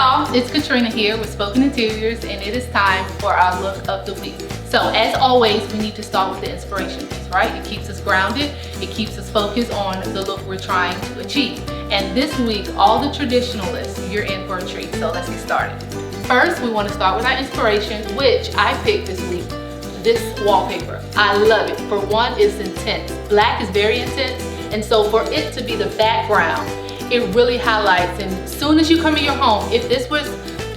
y'all, it's Katrina here with Spoken Interiors, and it is time for our look of the week. So as always, we need to start with the inspiration piece, right? It keeps us grounded, it keeps us focused on the look we're trying to achieve. And this week, all the traditionalists, you're in for a treat, so let's get started. First, we want to start with our inspiration, which I picked this week, this wallpaper. I love it. For one, it's intense. Black is very intense, and so for it to be the background, it really highlights. And as soon as you come in your home, if this was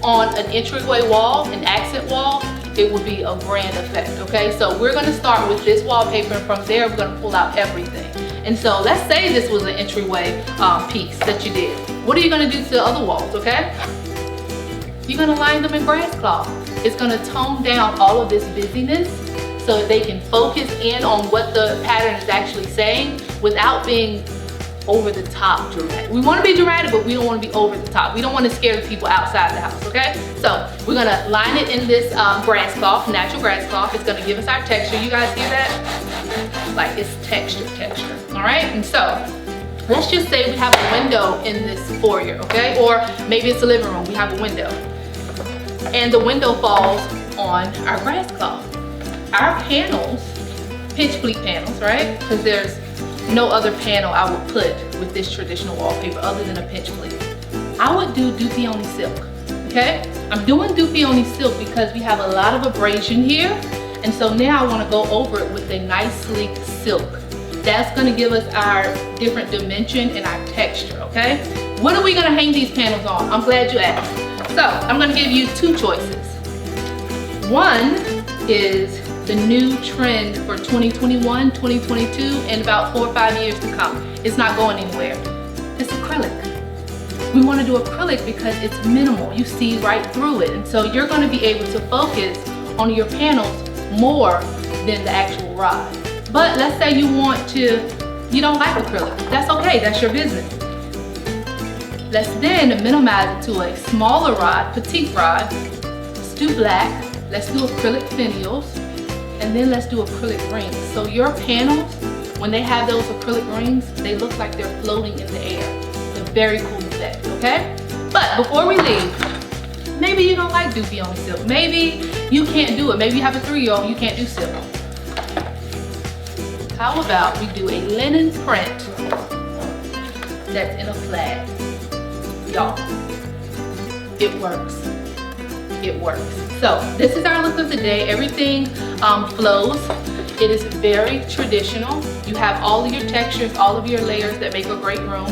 on an entryway wall, an accent wall, it would be a grand effect, okay? So we're gonna start with this wallpaper, and from there, we're gonna pull out everything. And so let's say this was an entryway piece that you did. What are you gonna do to the other walls, okay? You're gonna line them in grass cloth. It's gonna tone down all of this busyness so that they can focus in on what the pattern is actually saying without being over the top dramatic. We want to be dramatic, but we don't want to be over the top. We don't want to scare the people outside the house, okay? So we're gonna line it in this grass cloth, natural grass cloth. It's gonna give us our texture. You guys hear that? Like, it's texture, all right? And so let's just say we have a window in this foyer, okay? Or maybe it's a living room, we have a window. And the window falls on our grass cloth. Our panels, pitch bleak panels, right? Because there's no other panel I would put with this traditional wallpaper other than a pinch bleak. I would do Dupioni silk, okay? I'm doing Dupioni silk because we have a lot of abrasion here, and so now I want to go over it with a nice sleek silk. That's going to give us our different dimension and our texture, okay? What are we going to hang these panels on? I'm glad you asked. So I'm going to give you two choices. One is the new trend for 2021, 2022, and about 4 or 5 years to come. It's not going anywhere. It's acrylic. We want to do acrylic because it's minimal. You see right through it. And so you're going to be able to focus on your panels more than the actual rod. But let's say you don't like acrylic. That's okay, that's your business. Let's then minimize it to a smaller rod, petite rod. Let's do black. Let's do acrylic finials. And then let's do acrylic rings. So your panels, when they have those acrylic rings, they look like they're floating in the air. It's a very cool effect, okay? But before we leave, maybe you don't like Dupioni silk. Maybe you can't do it. Maybe you have a 3-year-old, you can't do silk. How about we do a linen print that's in a flag? Y'all, it works. It works. So this is our look of the day. Everything flows. It is very traditional. You have all of your textures, all of your layers that make a great room,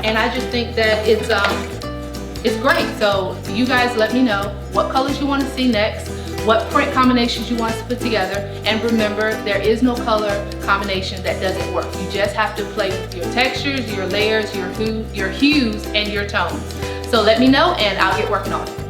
and I just think that it's great. So you guys let me know what colors you want to see next, what print combinations you want us to put together, and remember, there is no color combination that doesn't work. You just have to play with your textures, your layers, your hues, and your tones. So let me know and I'll get working on it.